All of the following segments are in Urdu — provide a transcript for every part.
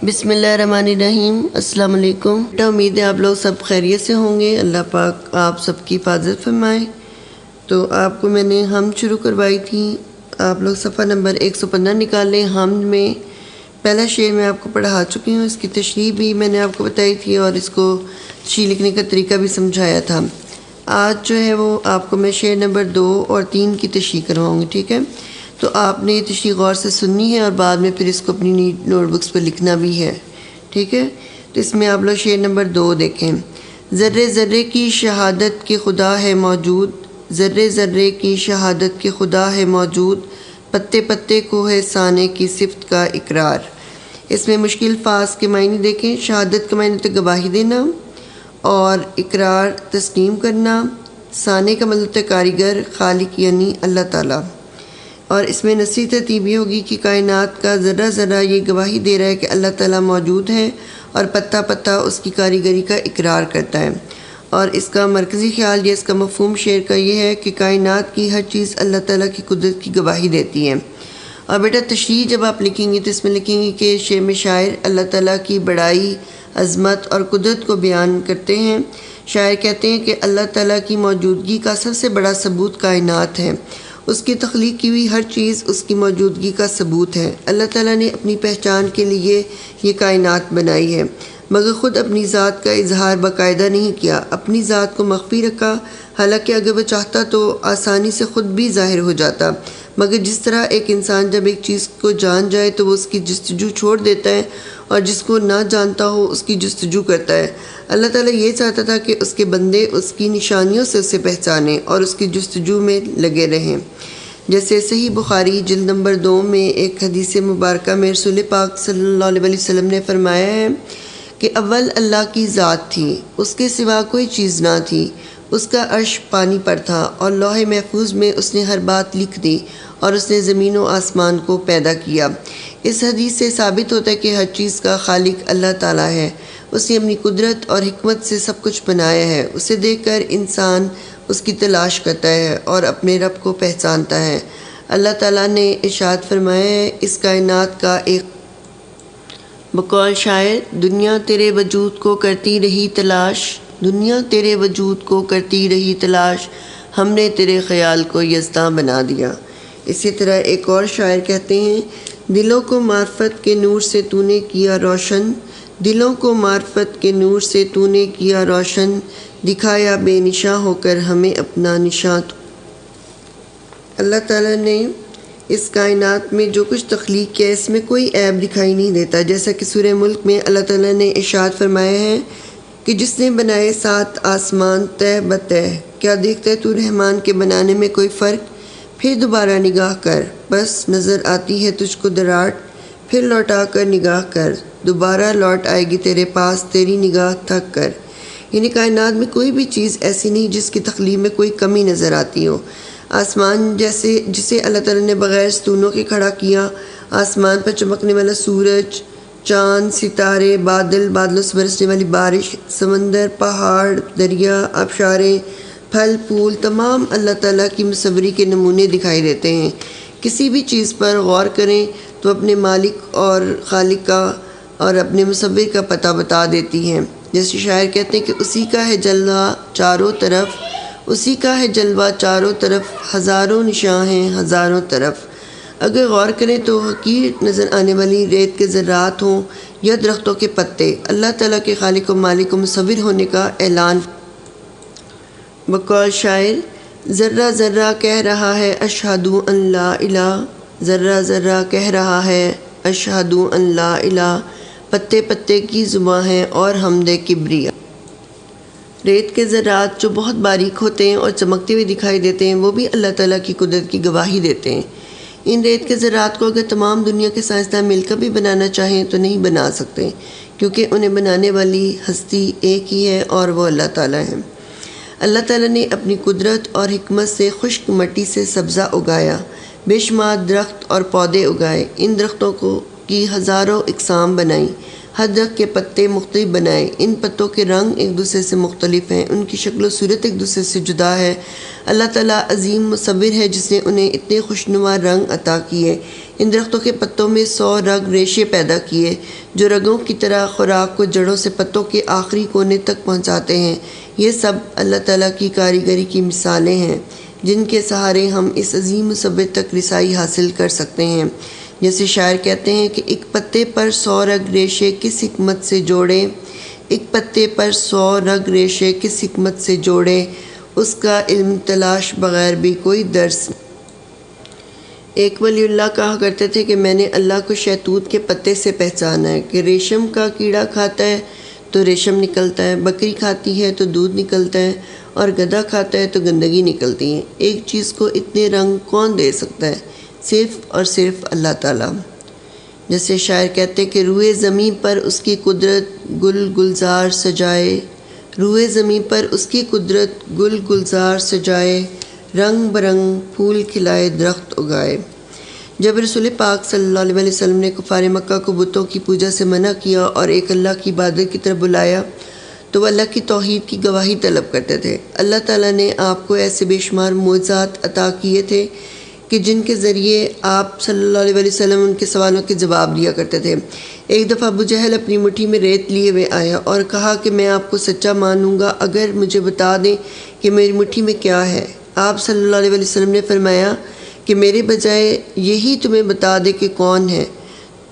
بسم اللہ الرحمن الرحیم۔ السلام علیکم۔ امید ہے آپ لوگ سب خیریت سے ہوں گے، اللہ پاک آپ سب کی حفاظت فرمائے۔ تو آپ کو میں نے حمد شروع کروائی تھی، آپ لوگ صفحہ نمبر 115 نکال لیں۔ حمد میں پہلا شعر میں آپ کو پڑھا چکی ہوں، اس کی تشریح بھی میں نے آپ کو بتائی تھی اور اس کو تشریح لکھنے کا طریقہ بھی سمجھایا تھا۔ آج جو ہے وہ آپ کو میں شعر نمبر 2 اور 3 کی تشریح کرواؤں گی، ٹھیک ہے؟ تو آپ نے یہ تشریح غور سے سننی ہے اور بعد میں پھر اس کو اپنی نوٹ بکس پر لکھنا بھی ہے، ٹھیک ہے؟ تو اس میں آپ لوگ شعر نمبر 2 دیکھیں۔ ذرے ذرے کی شہادت کہ خدا ہے موجود، ذرے ذرے کی شہادت کہ خدا ہے موجود، پتے پتے کو ہے سانے کی صفت کا اقرار۔ اس میں مشکل فاس کے معنی دیکھیں۔ شہادت کا معنی تو گواہی دینا اور اقرار تسلیم کرنا، سانے کا مطلب کاریگر، خالق یعنی اللہ تعالیٰ۔ اور اس میں نصیحت ترتیب یہ ہوگی کہ کائنات کا ذرہ ذرہ یہ گواہی دے رہا ہے کہ اللہ تعالیٰ موجود ہے اور پتا پتا اس کی کاریگری کا اقرار کرتا ہے۔ اور اس کا مرکزی خیال یا اس کا مفہوم شعر کا یہ ہے کہ کائنات کی ہر چیز اللہ تعالیٰ کی قدرت کی گواہی دیتی ہے۔ اور بیٹا تشریح جب آپ لکھیں گی تو اس میں لکھیں گی کہ شعر میں شاعر اللہ تعالیٰ کی بڑائی، عظمت اور قدرت کو بیان کرتے ہیں۔ شاعر کہتے ہیں کہ اللہ تعالیٰ کی موجودگی کا سب سے بڑا ثبوت کائنات ہے، اس کی تخلیق کی ہوئی ہر چیز اس کی موجودگی کا ثبوت ہے۔ اللہ تعالیٰ نے اپنی پہچان کے لیے یہ کائنات بنائی ہے، مگر خود اپنی ذات کا اظہار باقاعدہ نہیں کیا، اپنی ذات کو مخفی رکھا، حالانکہ اگر وہ چاہتا تو آسانی سے خود بھی ظاہر ہو جاتا، مگر جس طرح ایک انسان جب ایک چیز کو جان جائے تو وہ اس کی جستجو چھوڑ دیتا ہے اور جس کو نہ جانتا ہو اس کی جستجو کرتا ہے۔ اللہ تعالیٰ یہ چاہتا تھا کہ اس کے بندے اس کی نشانیوں سے اسے پہچانیں اور اس کی جستجو میں لگے رہیں۔ جیسے صحیح بخاری جلد نمبر 2 میں ایک حدیث مبارکہ میں رسول پاک صلی اللہ علیہ وسلم نے فرمایا ہے کہ اول اللہ کی ذات تھی، اس کے سوا کوئی چیز نہ تھی، اس کا عرش پانی پر تھا اور لوح محفوظ میں اس نے ہر بات لکھ دی اور اس نے زمین و آسمان کو پیدا کیا۔ اس حدیث سے ثابت ہوتا ہے کہ ہر چیز کا خالق اللہ تعالیٰ ہے، اس نے اپنی قدرت اور حکمت سے سب کچھ بنایا ہے۔ اسے دیکھ کر انسان اس کی تلاش کرتا ہے اور اپنے رب کو پہچانتا ہے۔ اللہ تعالیٰ نے ارشاد فرمایا ہے اس کائنات کا ایک بقول شاعر، دنیا تیرے وجود کو کرتی رہی تلاش، دنیا تیرے وجود کو کرتی رہی تلاش، ہم نے تیرے خیال کو یزداں بنا دیا۔ اسی طرح ایک اور شاعر کہتے ہیں، دلوں کو معرفت کے نور سے تو نے کیا روشن، دلوں کو معرفت کے نور سے تو نے کیا روشن، دکھایا بے نشاں ہو کر ہمیں اپنا نشاں تو۔ اللہ تعالیٰ نے اس کائنات میں جو کچھ تخلیق کیا اس میں کوئی عیب دکھائی نہیں دیتا، جیسا کہ سورہ ملک میں اللہ تعالیٰ نے ارشاد فرمایا ہے کہ جس نے بنائے 7 آسمان تہ بتہ، کیا دیکھتا ہے تو رحمان کے بنانے میں کوئی فرق؟ پھر دوبارہ نگاہ کر، بس نظر آتی ہے تجھ کو دراٹ، پھر لوٹا کر نگاہ کر، دوبارہ لوٹ آئے گی تیرے پاس تیری نگاہ تھک کر۔ یعنی کائنات میں کوئی بھی چیز ایسی نہیں جس کی تخلیق میں کوئی کمی نظر آتی ہو۔ آسمان جسے اللہ تعالیٰ نے بغیر ستونوں کے کھڑا کیا، آسمان پر چمکنے والا سورج، چاند، ستارے، بادلوں سے برسنے والی بارش، سمندر، پہاڑ، دریا، آبشاریں، پھل پھول، تمام اللہ تعالیٰ کی مصوری کے نمونے دکھائی دیتے ہیں۔ کسی بھی چیز پر غور کریں تو اپنے مالک اور خالق کا اور اپنے مصور کا پتہ بتا دیتی ہیں۔ جیسے شاعر کہتے ہیں کہ اسی کا ہے جلوہ چاروں طرف، اسی کا ہے جلوہ چاروں طرف، ہزاروں نشاں ہیں ہزاروں طرف۔ اگر غور کریں تو حقیر نظر آنے والی ریت کے ذرات ہوں یا درختوں کے پتے، اللہ تعالیٰ کے خالق و مالک و مصور ہونے کا اعلان۔ بقول شاعر، ذرہ ذرہ کہہ رہا ہے اشہد ان لا الہ، ذرہ ذرہ کہہ رہا ہے اشہد ان لا الہ، پتے پتے کی زباں ہے اور حمد کبریا۔ ریت کے ذرات جو بہت باریک ہوتے ہیں اور چمکتے ہوئے دکھائی دیتے ہیں وہ بھی اللہ تعالیٰ کی قدرت کی گواہی دیتے ہیں۔ ان ریت کے ذرات کو اگر تمام دنیا کے سائنسداں مل کر بھی بنانا چاہیں تو نہیں بنا سکتے، کیونکہ انہیں بنانے والی ہستی ایک ہی ہے اور وہ اللہ تعالیٰ ہے۔ اللہ تعالیٰ نے اپنی قدرت اور حکمت سے خشک مٹی سے سبزہ اگایا، بے شمار درخت اور پودے اگائے، ان درختوں کی ہزاروں اقسام بنائیں، ہر درخت کے پتے مختلف بنائے، ان پتوں کے رنگ ایک دوسرے سے مختلف ہیں، ان کی شکل و صورت ایک دوسرے سے جدا ہے۔ اللہ تعالیٰ عظیم مصور ہے جس نے انہیں اتنے خوشنما رنگ عطا کیے، ان درختوں کے پتوں میں 100 رگ ریشے پیدا کیے جو رگوں کی طرح خوراک کو جڑوں سے پتوں کے آخری کونے تک پہنچاتے ہیں۔ یہ سب اللہ تعالیٰ کی کاریگری کی مثالیں ہیں جن کے سہارے ہم اس عظیم مصور تک رسائی حاصل کر سکتے ہیں۔ جیسے شاعر کہتے ہیں کہ ایک پتے پر 100 رگ ریشے کس حکمت سے جوڑے، ایک پتے پر 100 رگ ریشے کس حکمت سے جوڑے، اس کا علم تلاش بغیر بھی کوئی درس۔ ایک ولی اللہ کہا کرتے تھے کہ میں نے اللہ کو شہتوت کے پتے سے پہچانا ہے کہ ریشم کا کیڑا کھاتا ہے تو ریشم نکلتا ہے، بکری کھاتی ہے تو دودھ نکلتا ہے، اور گدھا کھاتا ہے تو گندگی نکلتی ہے۔ ایک چیز کو اتنے رنگ کون دے سکتا ہے؟ صرف اور صرف اللہ تعالیٰ۔ جیسے شاعر کہتے ہیں کہ روئے زمیں پر اس کی قدرت گل گلزار سجائے، روئے زمیں پر اس کی قدرت گل گلزار سجائے، رنگ برنگ پھول کھلائے درخت اگائے۔ جب رسول پاک صلی اللہ علیہ وسلم نے کفار مکہ کو بتوں کی پوجا سے منع کیا اور ایک اللہ کی عبادت کی طرف بلایا تو وہ اللہ کی توحید کی گواہی طلب کرتے تھے۔ اللہ تعالیٰ نے آپ کو ایسے بے شمار معجزات عطا کیے تھے کہ جن کے ذریعے آپ صلی اللہ علیہ وسلم ان کے سوالوں کے جواب دیا کرتے تھے۔ ایک دفعہ ابو جہل اپنی مٹھی میں ریت لیے ہوئے آیا اور کہا کہ میں آپ کو سچا مانوں گا اگر مجھے بتا دیں کہ میری مٹھی میں کیا ہے۔ آپ صلی اللہ علیہ وسلم نے فرمایا کہ میرے بجائے یہی تمہیں بتا دے کہ کون ہے۔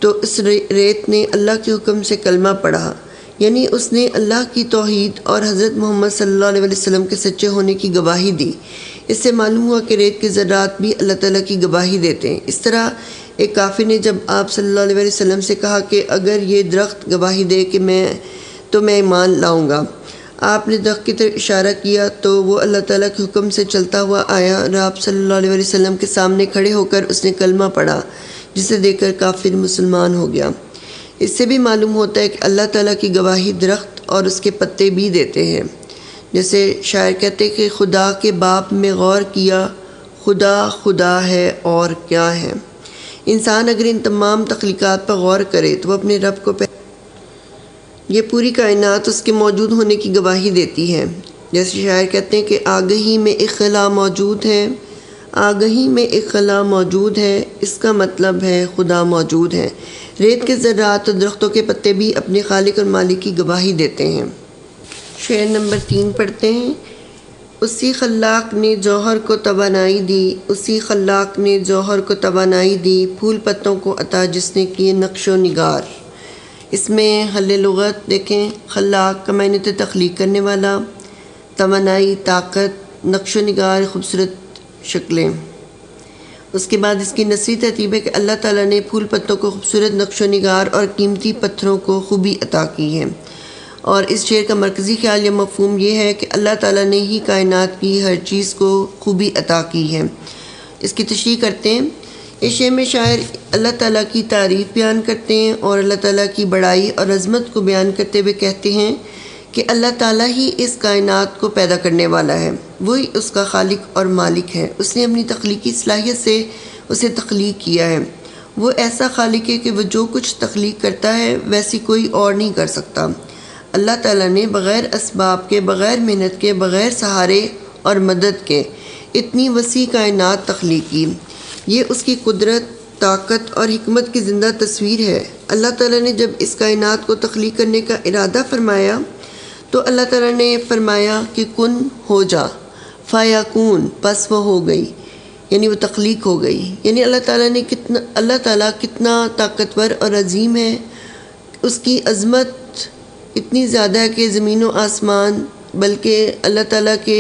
تو اس ریت نے اللہ کے حکم سے کلمہ پڑھا، یعنی اس نے اللہ کی توحید اور حضرت محمد صلی اللہ علیہ وسلم کے سچے ہونے کی گواہی دی۔ اس سے معلوم ہوا کہ ریت کے ذرات بھی اللہ تعالیٰ کی گواہی دیتے ہیں۔ اس طرح ایک کافر نے جب آپ صلی اللہ علیہ وسلم سے کہا کہ اگر یہ درخت گواہی دے کہ میں ایمان لاؤں گا، آپ نے درخت کی طرف اشارہ کیا تو وہ اللہ تعالیٰ کے حکم سے چلتا ہوا آیا اور آپ صلی اللہ علیہ وسلم کے سامنے کھڑے ہو کر اس نے کلمہ پڑھا، جسے دیکھ کر کافر مسلمان ہو گیا۔ اس سے بھی معلوم ہوتا ہے کہ اللہ تعالیٰ کی گواہی درخت اور اس کے پتے بھی دیتے ہیں۔ جیسے شاعر کہتے کہ خدا کے باپ میں غور کیا، خدا خدا ہے اور کیا ہے۔ انسان اگر ان تمام تخلیقات پر غور کرے تو وہ اپنے رب کو یہ پوری کائنات اس کے موجود ہونے کی گواہی دیتی ہے۔ جیسے شاعر کہتے ہیں کہ آگہی میں ایک خلا موجود ہے، آگہی میں ایک خلا موجود ہے، اس کا مطلب ہے خدا موجود ہے۔ ریت کے ذرات اور درختوں کے پتے بھی اپنے خالق اور مالک کی گواہی دیتے ہیں۔ شعر نمبر 3 پڑھتے ہیں۔ اسی خلاق نے جوہر کو توانائی دی، اسی خلاق نے جوہر کو توانائی دی، پھول پتوں کو عطا جس نے کیے نقش و نگار۔ اس میں حل لغت دیکھیں، خلاق کا معنی تخلیق کرنے والا، توانائی طاقت، نقش و نگار خوبصورت شکلیں۔ اس کے بعد اس کی نثری ترتیب ہے کہ اللہ تعالیٰ نے پھول پتوں کو خوبصورت نقش و نگار اور قیمتی پتھروں کو خوبی عطا کی ہے۔ اور اس شعر کا مرکزی خیال یا مفہوم یہ ہے کہ اللہ تعالیٰ نے ہی کائنات کی ہر چیز کو خوبی عطا کی ہے۔ اس کی تشریح کرتے ہیں۔ اس شعر میں شاعر اللہ تعالیٰ کی تعریف بیان کرتے ہیں اور اللہ تعالیٰ کی بڑائی اور عظمت کو بیان کرتے ہوئے کہتے ہیں کہ اللہ تعالیٰ ہی اس کائنات کو پیدا کرنے والا ہے، وہی اس کا خالق اور مالک ہے۔ اس نے اپنی تخلیقی صلاحیت سے اسے تخلیق کیا ہے۔ وہ ایسا خالق ہے کہ وہ جو کچھ تخلیق کرتا ہے ویسی کوئی اور نہیں کر سکتا۔ اللہ تعالیٰ نے بغیر اسباب کے، بغیر محنت کے، بغیر سہارے اور مدد کے اتنی وسیع کائنات تخلیق کی۔ یہ اس کی قدرت، طاقت اور حکمت کی زندہ تصویر ہے۔ اللہ تعالیٰ نے جب اس کائنات کو تخلیق کرنے کا ارادہ فرمایا تو اللہ تعالیٰ نے فرمایا کہ کن ہو جا، فیکون، پس وہ ہو گئی، یعنی وہ تخلیق ہو گئی۔ یعنی اللہ تعالیٰ کتنا طاقتور اور عظیم ہے، اس کی عظمت اتنی زیادہ ہے کہ زمین و آسمان، بلکہ اللہ تعالیٰ کے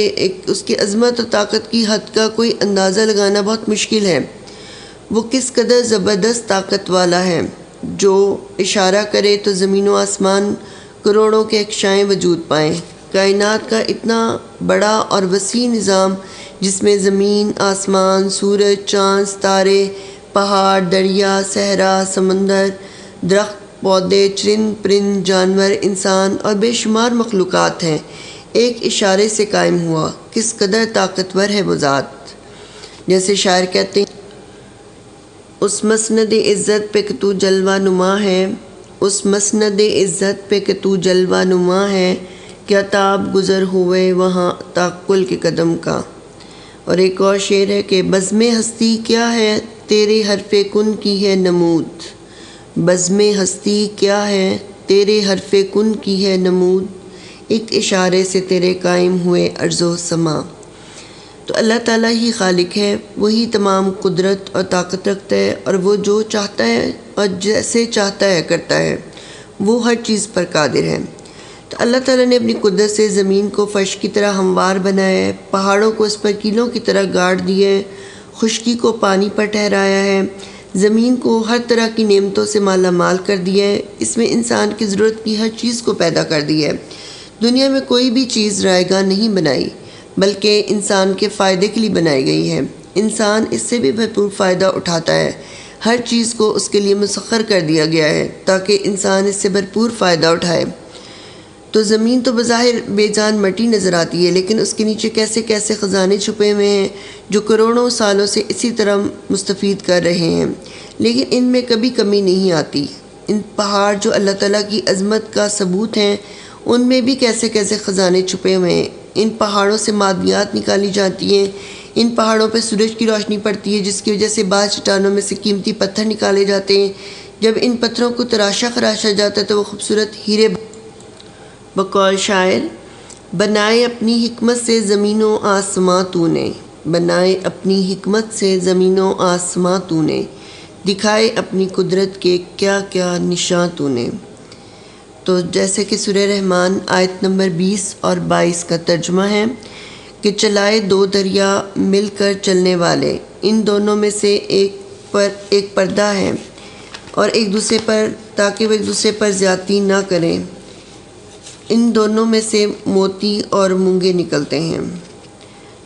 اس کی عظمت اور طاقت کی حد کا کوئی اندازہ لگانا بہت مشکل ہے۔ وہ کس قدر زبردست طاقت والا ہے، جو اشارہ کرے تو زمین و آسمان کروڑوں کے اقشائیں وجود پائیں۔ کائنات کا اتنا بڑا اور وسیع نظام جس میں زمین، آسمان، سورج، چاند، ستارے، پہاڑ، دریا، صحرا، سمندر، درخت، پودے، چرند پرند، جانور، انسان اور بے شمار مخلوقات ہیں، ایک اشارے سے قائم ہوا۔ کس قدر طاقتور ہے وہ ذات۔ جیسے شاعر کہتے ہیں، اس مسند عزت پہ کہ تو جلوہ نما ہے، اس مسند عزت پہ کہ تو جلوہ نما ہے، کیا تاب گزر ہوئے وہاں تعقل کے قدم کا۔ اور ایک اور شعر ہے کہ بزم ہستی کیا ہے تیرے حرف کن کی ہے نمود، بزم ہستی کیا ہے تیرے حرف کن کی ہے نمود، ایک اشارے سے تیرے قائم ہوئے ارض و سما۔ تو اللہ تعالیٰ ہی خالق ہے، وہی تمام قدرت اور طاقت رکھتا ہے، اور وہ جو چاہتا ہے اور جیسے چاہتا ہے کرتا ہے، وہ ہر چیز پر قادر ہے۔ تو اللہ تعالیٰ نے اپنی قدرت سے زمین کو فرش کی طرح ہموار بنایا ہے، پہاڑوں کو اس پر کیلوں کی طرح گاڑ دیا ہے، خشکی کو پانی پر ٹھہرایا ہے، زمین کو ہر طرح کی نعمتوں سے مالا مال کر دیا ہے، اس میں انسان کی ضرورت کی ہر چیز کو پیدا کر دیا ہے۔ دنیا میں کوئی بھی چیز رائیگاں نہیں بنائی، بلکہ انسان کے فائدے کے لیے بنائی گئی ہے۔ انسان اس سے بھی بھرپور فائدہ اٹھاتا ہے، ہر چیز کو اس کے لیے مسخر کر دیا گیا ہے تاکہ انسان اس سے بھرپور فائدہ اٹھائے۔ تو زمین تو بظاہر بے جان مٹی نظر آتی ہے، لیکن اس کے نیچے کیسے کیسے خزانے چھپے ہوئے ہیں جو کروڑوں سالوں سے اسی طرح مستفید کر رہے ہیں، لیکن ان میں کبھی کمی نہیں آتی۔ ان پہاڑ جو اللہ تعالیٰ کی عظمت کا ثبوت ہیں، ان میں بھی کیسے کیسے خزانے چھپے ہوئے ہیں۔ ان پہاڑوں سے معدنیات نکالی جاتی ہیں، ان پہاڑوں پہ سورج کی روشنی پڑتی ہے جس کی وجہ سے بعض چٹانوں میں سے قیمتی پتھر نکالے جاتے ہیں۔ جب ان پتھروں کو تراشا خراشا جاتا ہے تو وہ خوبصورت ہیرے بقول شاعر، بنائے اپنی حکمت سے زمین و آسماں تو نے، بنائے اپنی حکمت سے زمین و آسماں تو نے، دکھائے اپنی قدرت کے کیا کیا نشاں تو نے۔ تو جیسے کہ سورہ رحمان آیت نمبر 20 اور 22 کا ترجمہ ہے کہ چلائے دو دریا مل کر چلنے والے، ان دونوں میں سے ایک پردہ ہے اور ایک دوسرے پر، تاکہ وہ ایک دوسرے پر زیادتی نہ کریں، ان دونوں میں سے موتی اور مونگے نکلتے ہیں۔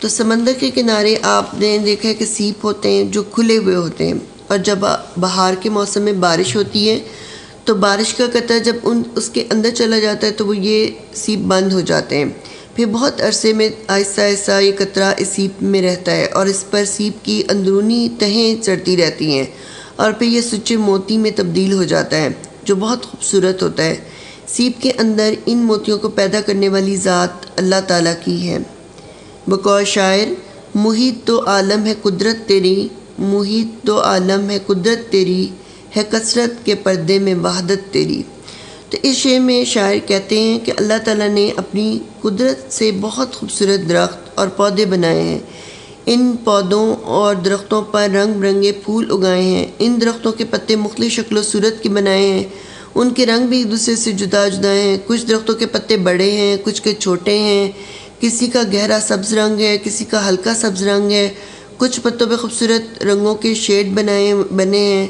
تو سمندر کے کنارے آپ نے دیکھا ہے کہ سیپ ہوتے ہیں جو کھلے ہوئے ہوتے ہیں، اور جب بہار کے موسم میں بارش ہوتی ہے تو بارش کا قطرہ جب اس کے اندر چلا جاتا ہے تو وہ یہ سیپ بند ہو جاتے ہیں، پھر بہت عرصے میں آہستہ آہستہ یہ قطرہ اس سیپ میں رہتا ہے اور اس پر سیپ کی اندرونی تہیں چڑھتی رہتی ہیں، اور پھر یہ سچے موتی میں تبدیل ہو جاتا ہے جو بہت خوبصورت ہوتا ہے۔ سیپ کے اندر ان موتیوں کو پیدا کرنے والی ذات اللہ تعالیٰ کی ہے۔ بقول شاعر، محیط تو عالم ہے قدرت تیری، محیط تو عالم ہے قدرت تیری، ہے کثرت کے پردے میں وحدت تیری۔ تو اس شعر میں شاعر کہتے ہیں کہ اللہ تعالیٰ نے اپنی قدرت سے بہت خوبصورت درخت اور پودے بنائے ہیں، ان پودوں اور درختوں پر رنگ برنگے پھول اگائے ہیں، ان درختوں کے پتے مختلف شکل و صورت کے بنائے ہیں، ان کے رنگ بھی ایک دوسرے سے جدا جدا ہیں، کچھ درختوں کے پتے بڑے ہیں، کچھ کے چھوٹے ہیں، کسی کا گہرا سبز رنگ ہے، کسی کا ہلکا سبز رنگ ہے، کچھ پتوں پہ خوبصورت رنگوں کے شیڈ بنے ہیں،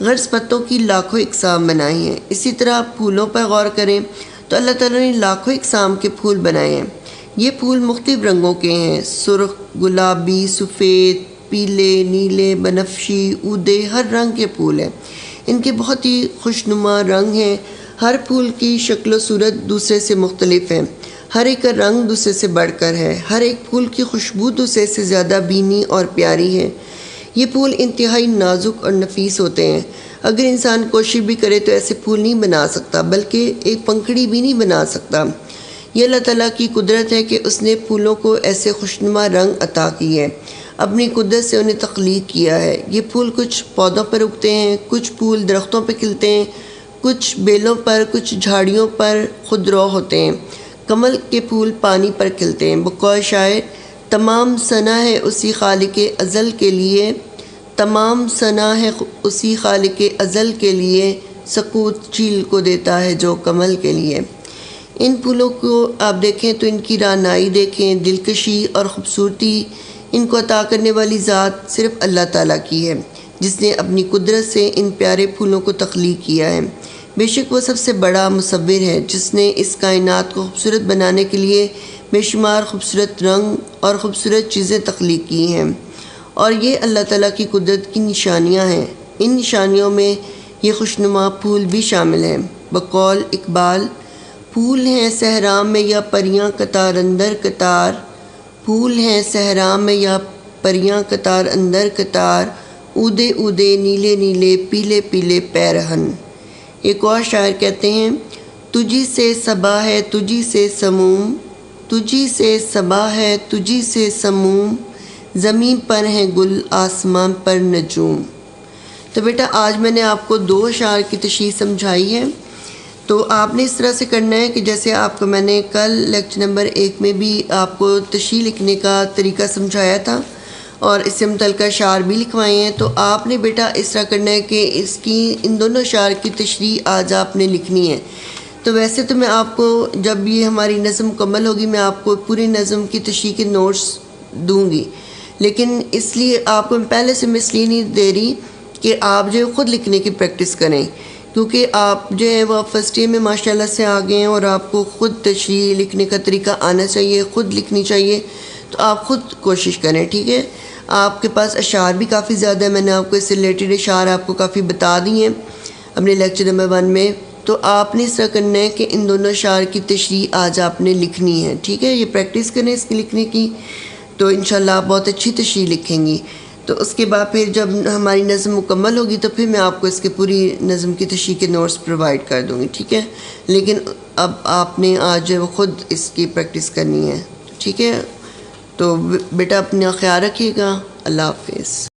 غرض پتوں کی لاکھوں اقسام بنائی ہیں۔ اسی طرح آپ پھولوں پر غور کریں تو اللہ تعالیٰ نے لاکھوں اقسام کے پھول بنائے ہیں۔ یہ پھول مختلف رنگوں کے ہیں، سرخ، گلابی، سفید، پیلے، نیلے، بنفشی، اودے، ہر رنگ کے پھول ہیں۔ ان کے بہت ہی خوشنما رنگ ہیں، ہر پھول کی شکل و صورت دوسرے سے مختلف ہے، ہر ایک کا رنگ دوسرے سے بڑھ کر ہے، ہر ایک پھول کی خوشبو دوسرے سے زیادہ بھینی اور پیاری ہے۔ یہ پھول انتہائی نازک اور نفیس ہوتے ہیں، اگر انسان کوشش بھی کرے تو ایسے پھول نہیں بنا سکتا، بلکہ ایک پنکھڑی بھی نہیں بنا سکتا۔ یہ اللہ تعالیٰ کی قدرت ہے کہ اس نے پھولوں کو ایسے خوشنما رنگ عطا کی ہے، اپنی قدرت سے انہیں تخلیق کیا ہے۔ یہ پھول کچھ پودوں پر اگتے ہیں، کچھ پھول درختوں پہ کھلتے ہیں، کچھ بیلوں پر، کچھ جھاڑیوں پر خود رو ہوتے ہیں۔ کمل کے پھول پانی پر کھلتے ہیں۔ بقول شاعر، تمام ثنا ہے اسی خالق ازل کے لیے، تمام ثنا ہے اسی خالق ازل کے لیے، سکوت چیل کو دیتا ہے جو کمل کے لیے۔ ان پھولوں کو آپ دیکھیں تو ان کی رعنائی دیکھیں، دلکشی اور خوبصورتی، ان کو عطا کرنے والی ذات صرف اللہ تعالیٰ کی ہے، جس نے اپنی قدرت سے ان پیارے پھولوں کو تخلیق کیا ہے۔ بے شک وہ سب سے بڑا مصور ہے جس نے اس کائنات کو خوبصورت بنانے کے لیے بے شمار خوبصورت رنگ اور خوبصورت چیزیں تخلیق کی ہیں، اور یہ اللہ تعالیٰ کی قدرت کی نشانیاں ہیں۔ ان نشانیوں میں یہ خوشنما پھول بھی شامل ہیں۔ بقول اقبال، پھول ہیں صحرا میں یا پریاں قطار اندر قطار، پھول ہیں صحرا میں یا پریاں قطار اندر قطار، اودے اودے نیلے نیلے پیلے پیلے پیرہن۔ ایک اور شاعر کہتے ہیں، تجھی سے صبا ہے تجھی سے سموم، تجھی سے صبا ہے تجھی سے سموم، زمین پر ہیں گل آسمان پر نجوم۔ تو بیٹا آج میں نے آپ کو 2 اشعار کی تشریح سمجھائی ہے، تو آپ نے اس طرح سے کرنا ہے کہ جیسے آپ کو میں نے کل لیکچر نمبر 1 میں بھی آپ کو تشریح لکھنے کا طریقہ سمجھایا تھا اور اس سے متعلقہ اشعار بھی لکھوائے ہیں، تو آپ نے بیٹا اس طرح کرنا ہے کہ ان دونوں اشعار کی تشریح آج آپ نے لکھنی ہے۔ تو ویسے تو میں آپ کو جب یہ ہماری نظم مکمل ہوگی میں آپ کو پوری نظم کی تشریح کے نوٹس دوں گی، لیکن اس لیے آپ کو پہلے سے میں اس لیے نہیں دے رہی کہ آپ جو خود لکھنے کی پریکٹس کریں، کیونکہ آپ جو ہے وہ فرسٹ ایئر میں ماشاءاللہ سے آ گئے ہیں اور آپ کو خود تشریح لکھنے کا طریقہ آنا چاہیے، خود لکھنی چاہیے، تو آپ خود کوشش کریں، ٹھیک ہے۔ آپ کے پاس اشعار بھی کافی زیادہ ہے، میں نے آپ کو اس سے ریلیٹڈ اشعار آپ کو کافی بتا دی ہیں اپنے لیکچر نمبر 1 میں، تو آپ نے اس طرح کرنا ہے کہ ان دونوں اشعار کی تشریح آج آپ نے لکھنی ہے، ٹھیک ہے۔ یہ پریکٹس کریں اس کی لکھنے کی، تو انشاءاللہ آپ بہت اچھی تشریح لکھیں گی۔ تو اس کے بعد پھر جب ہماری نظم مکمل ہوگی تو پھر میں آپ کو اس کے پوری نظم کی تشریح کے نوٹس پرووائڈ کر دوں گی، ٹھیک ہے۔ لیکن اب آپ نے آج خود اس کی پریکٹس کرنی ہے، ٹھیک ہے۔ تو بیٹا اپنا خیال رکھیے گا، اللہ حافظ۔